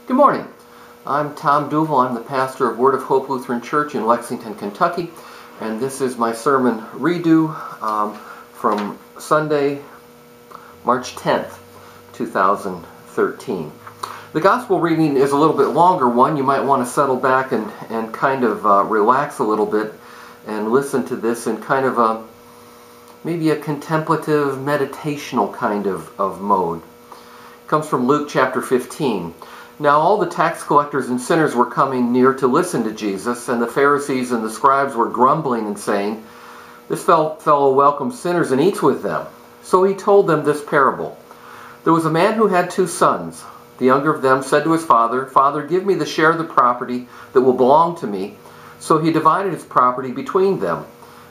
Good morning. I'm Tom Duval. I'm the pastor of Word of Hope Lutheran Church in Lexington, Kentucky, and this is my sermon redo from Sunday, March 10th, 2013. The gospel reading is a little bit longer one. You might want to settle back and kind of relax a little bit and listen to this in kind of maybe a contemplative, meditational kind of mode. It comes from Luke chapter 15. Now all the tax collectors and sinners were coming near to listen to Jesus, and the Pharisees and the scribes were grumbling and saying, "This fellow welcomes sinners and eats with them." So he told them this parable. There was a man who had 2 sons. The younger of them said to his father, "Father, give me the share of the property that will belong to me." So he divided his property between them.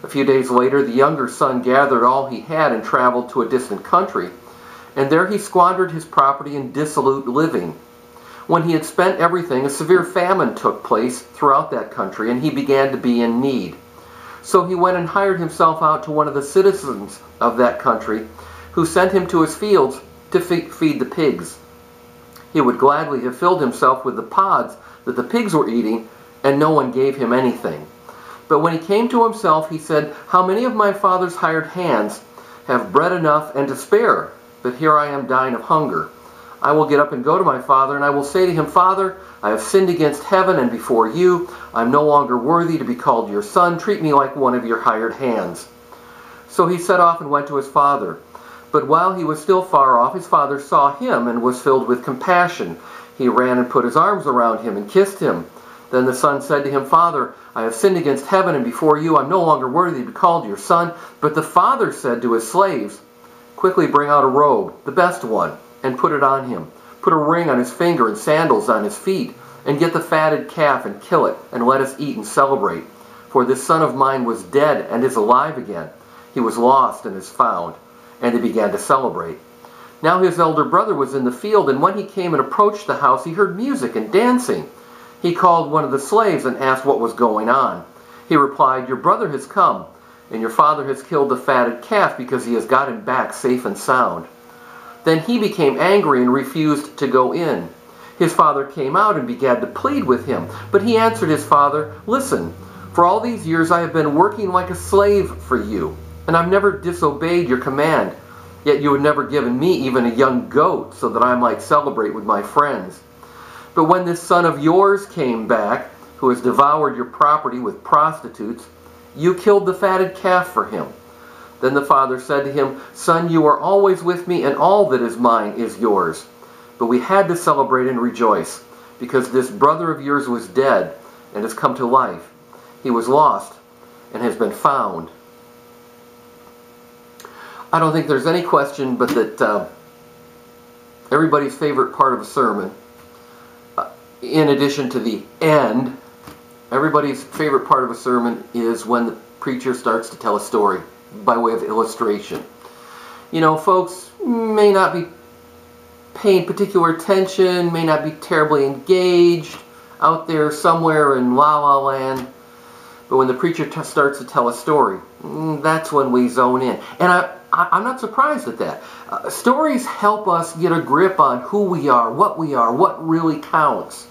A few days later, the younger son gathered all he had and traveled to a distant country, and there he squandered his property in dissolute living. When he had spent everything, a severe famine took place throughout that country, and he began to be in need. So he went and hired himself out to one of the citizens of that country, who sent him to his fields to feed the pigs. He would gladly have filled himself with the pods that the pigs were eating, and no one gave him anything. But when he came to himself, he said, "How many of my father's hired hands have bread enough and to spare? But here I am dying of hunger. I will get up and go to my father, and I will say to him, 'Father, I have sinned against heaven and before you. I am no longer worthy to be called your son. Treat me like one of your hired hands.' So he set off and went to his father. But while he was still far off, his father saw him and was filled with compassion. He ran and put his arms around him and kissed him. Then the son said to him, 'Father, I have sinned against heaven and before you. I am no longer worthy to be called your son.' But the father said to his slaves, 'Quickly bring out a robe, the best one, and put it on him. Put a ring on his finger and sandals on his feet, and get the fatted calf and kill it, and let us eat and celebrate. For this son of mine was dead and is alive again. He was lost and is found.' And they began to celebrate. Now his elder brother was in the field, and when he came and approached the house, he heard music and dancing. He called one of the slaves and asked what was going on. He replied, 'Your brother has come, and your father has killed the fatted calf because he has got him back safe and sound.' Then he became angry and refused to go in. His father came out and began to plead with him. But he answered his father, 'Listen, for all these years I have been working like a slave for you, and I've never disobeyed your command. Yet you had never given me even a young goat so that I might celebrate with my friends. But when this son of yours came back, who has devoured your property with prostitutes, you killed the fatted calf for him.' Then the father said to him, 'Son, you are always with me, and all that is mine is yours. But we had to celebrate and rejoice, because this brother of yours was dead and has come to life. He was lost and has been found.'" I don't think there's any question but that everybody's favorite part of a sermon, in addition to the end, everybody's favorite part of a sermon is when the preacher starts to tell a story by way of illustration. You know, folks may not be paying particular attention, may not be terribly engaged out there somewhere in La La Land, but when the preacher starts to tell a story, that's when we zone in. And I'm not surprised at that. Stories help us get a grip on who we are, what really counts.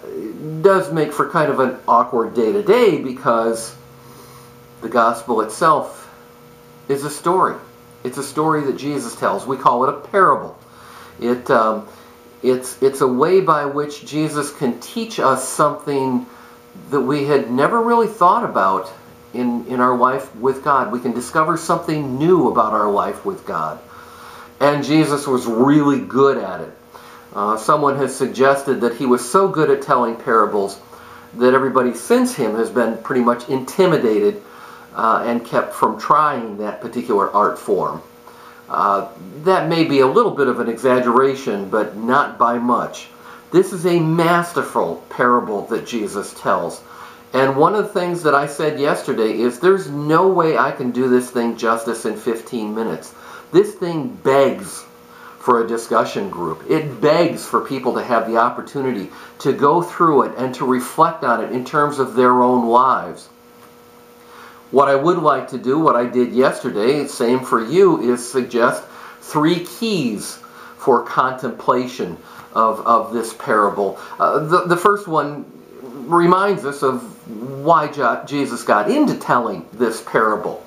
It does make for kind of an awkward day-to-day because the gospel itself is a story. It's a story that Jesus tells. We call it a parable. It's a way by which Jesus can teach us something that we had never really thought about in our life with God. We can discover something new about our life with God. And Jesus was really good at it. Someone has suggested that he was so good at telling parables that everybody since him has been pretty much intimidated and kept from trying that particular art form. That may be a little bit of an exaggeration, but not by much. This is a masterful parable that Jesus tells. And one of the things that I said yesterday is there's no way I can do this thing justice in 15 minutes. This thing begs for a discussion group. It begs for people to have the opportunity to go through it and to reflect on it in terms of their own lives. What I would like to do, what I did yesterday, same for you, is suggest 3 keys for contemplation of this parable. The first one reminds us of why Jesus got into telling this parable.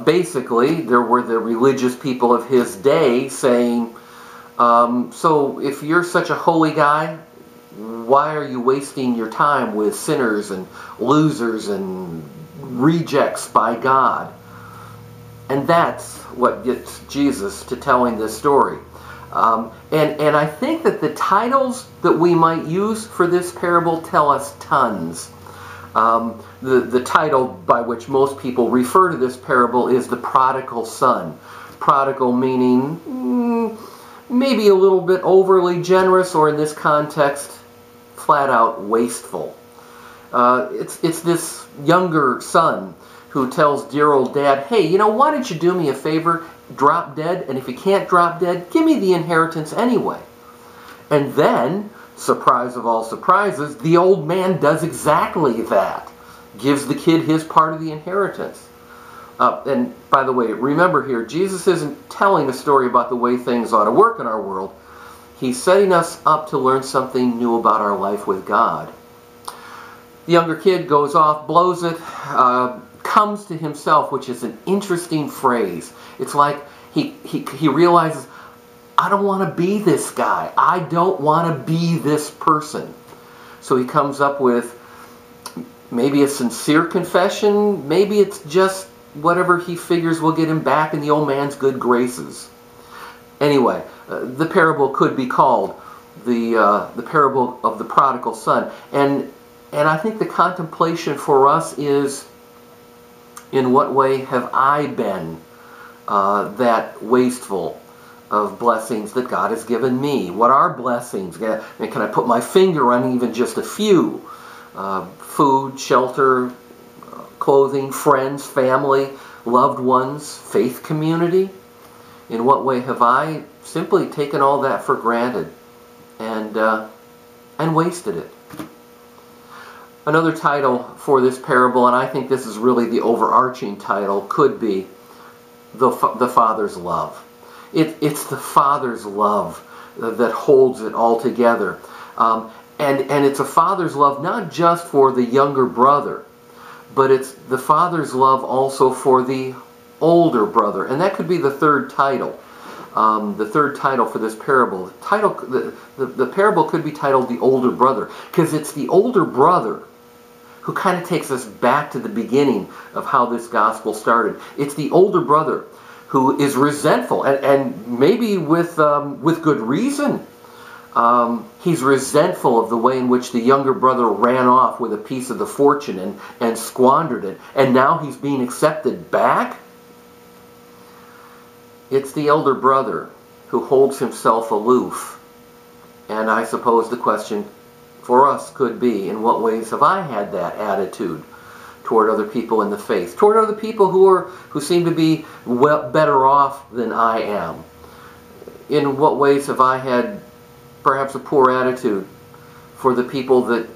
Basically, there were the religious people of his day saying, so if you're such a holy guy, why are you wasting your time with sinners and losers and rejects by God? And that's what gets Jesus to telling this story. And I think that the titles that we might use for this parable tell us tons. The title by which most people refer to this parable is the prodigal son. Prodigal meaning maybe a little bit overly generous, or in this context, flat out wasteful. It's this younger son who tells dear old dad, hey, you know, why don't you do me a favor, drop dead, and if you can't drop dead, give me the inheritance anyway. And then, surprise of all surprises, the old man does exactly that. Gives the kid his part of the inheritance. And by the way, remember here, Jesus isn't telling a story about the way things ought to work in our world. He's setting us up to learn something new about our life with God. The younger kid goes off, blows it, comes to himself, which is an interesting phrase. It's like he realizes, I don't want to be this guy. I don't want to be this person. So he comes up with maybe a sincere confession. Maybe it's just whatever he figures will get him back in the old man's good graces. Anyway, the parable could be called the parable of the prodigal son. And I think the contemplation for us is, in what way have I been that wasteful of blessings that God has given me? What are blessings? Can I put my finger on even just a few? Food, shelter, clothing, friends, family, loved ones, faith community. In what way have I simply taken all that for granted and wasted it? Another title for this parable, and I think this is really the overarching title, could be the Father's love. It's the Father's love that holds it all together. And it's a Father's love not just for the younger brother, but it's the Father's love also for the older brother. And that could be the third title. The third title for this parable. The parable could be titled The Older Brother, because it's the older brother who kind of takes us back to the beginning of how this gospel started. It's the older brother who is resentful, and maybe with good reason. He's resentful of the way in which the younger brother ran off with a piece of the fortune and squandered it, and now he's being accepted back. It's the elder brother who holds himself aloof. And I suppose the question for us could be, in what ways have I had that attitude toward other people in the faith, toward other people who seem to be better off than I am? In what ways have I had perhaps a poor attitude for the people that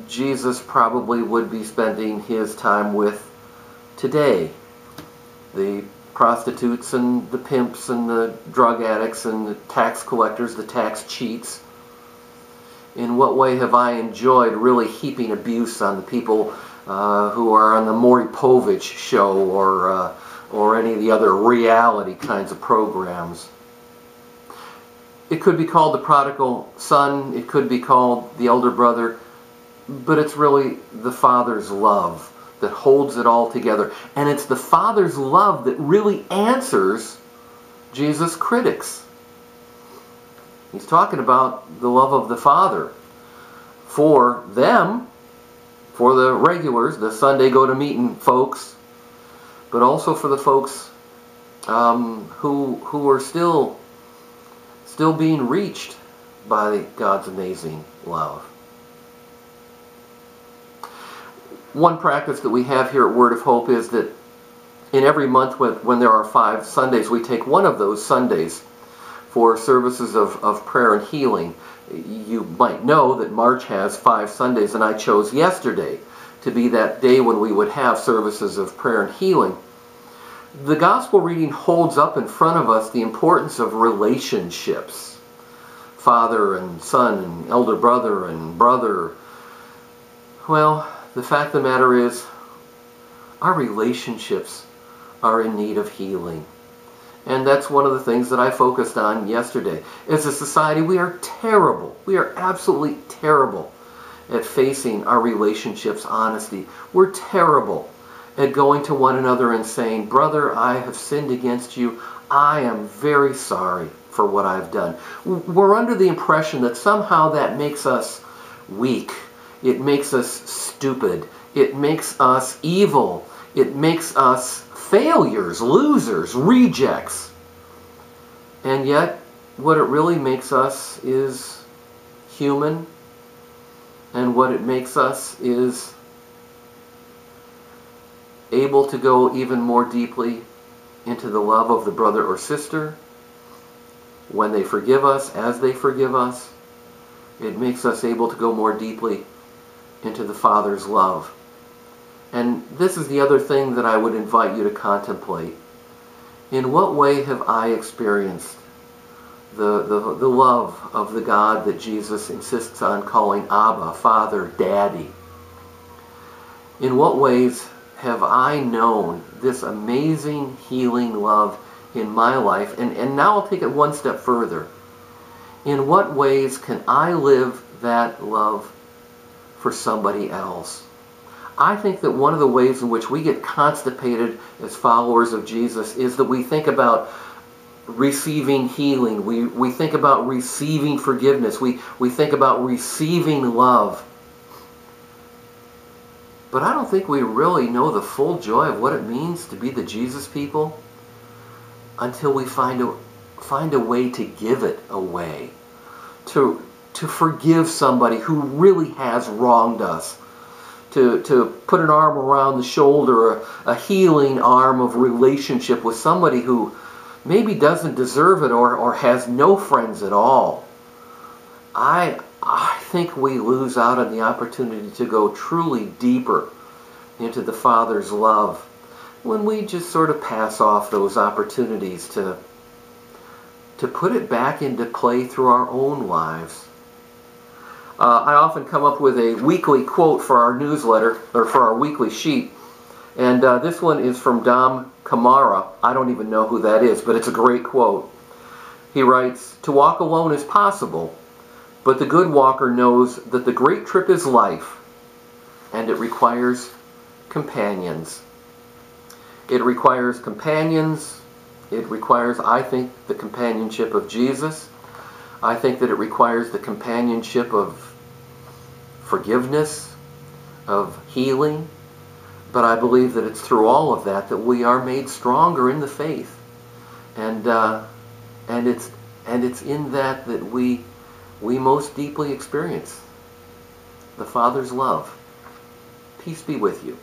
Jesus probably would be spending his time with today? The prostitutes and the pimps and the drug addicts and the tax collectors, the tax cheats. In what way have I enjoyed really heaping abuse on the people who are on the Maury Povich show or any of the other reality kinds of programs? It could be called the prodigal son, it could be called the elder brother, but it's really the Father's love that holds it all together. And it's the Father's love that really answers Jesus' critics. He's talking about the love of the Father for them, for the regulars, the Sunday go-to-meeting folks, but also for the folks who are still being reached by God's amazing love. One practice that we have here at Word of Hope is that in every month when there are 5 Sundays, we take one of those Sundays for services of prayer and healing. You might know that March has 5 Sundays, and I chose yesterday to be that day when we would have services of prayer and healing. The gospel reading holds up in front of us the importance of relationships. father and son and elder brother and brother. Well, the fact of the matter is, our relationships are in need of healing. And that's one of the things that I focused on yesterday. As a society, we are terrible. We are absolutely terrible at facing our relationships honesty. We're terrible at going to one another and saying, brother, I have sinned against you. I am very sorry for what I've done. We're under the impression that somehow that makes us weak. It makes us stupid. It makes us evil. It makes us failures, losers, rejects. And yet, what it really makes us is human. And what it makes us is able to go even more deeply into the love of the brother or sister when they forgive us, as they forgive us. It makes us able to go more deeply into the Father's love. And this is the other thing that I would invite you to contemplate. In what way have I experienced the love of the God that Jesus insists on calling Abba, Father, Daddy? In what ways have I known this amazing healing love in my life? And now I'll take it one step further. In what ways can I live that love for somebody else? I think that one of the ways in which we get constipated as followers of Jesus is that we think about receiving healing. We think about receiving forgiveness. We think about receiving love. But I don't think we really know the full joy of what it means to be the Jesus people until we find a way to give it away. To forgive somebody who really has wronged us. To put an arm around the shoulder, a healing arm of relationship with somebody who maybe doesn't deserve it or has no friends at all. I think we lose out on the opportunity to go truly deeper into the Father's love when we just sort of pass off those opportunities to put it back into play through our own lives. I often come up with a weekly quote for our newsletter, or for our weekly sheet. And this one is from Dom Camara. I don't even know who that is, but it's a great quote. He writes, "To walk alone is possible, but the good walker knows that the great trip is life, and it requires companions." It requires companions. It requires, I think, the companionship of Jesus. I think that it requires the companionship of forgiveness, of healing. But I believe that it's through all of that that we are made stronger in the faith. And it's in that we most deeply experience the Father's love. Peace be with you.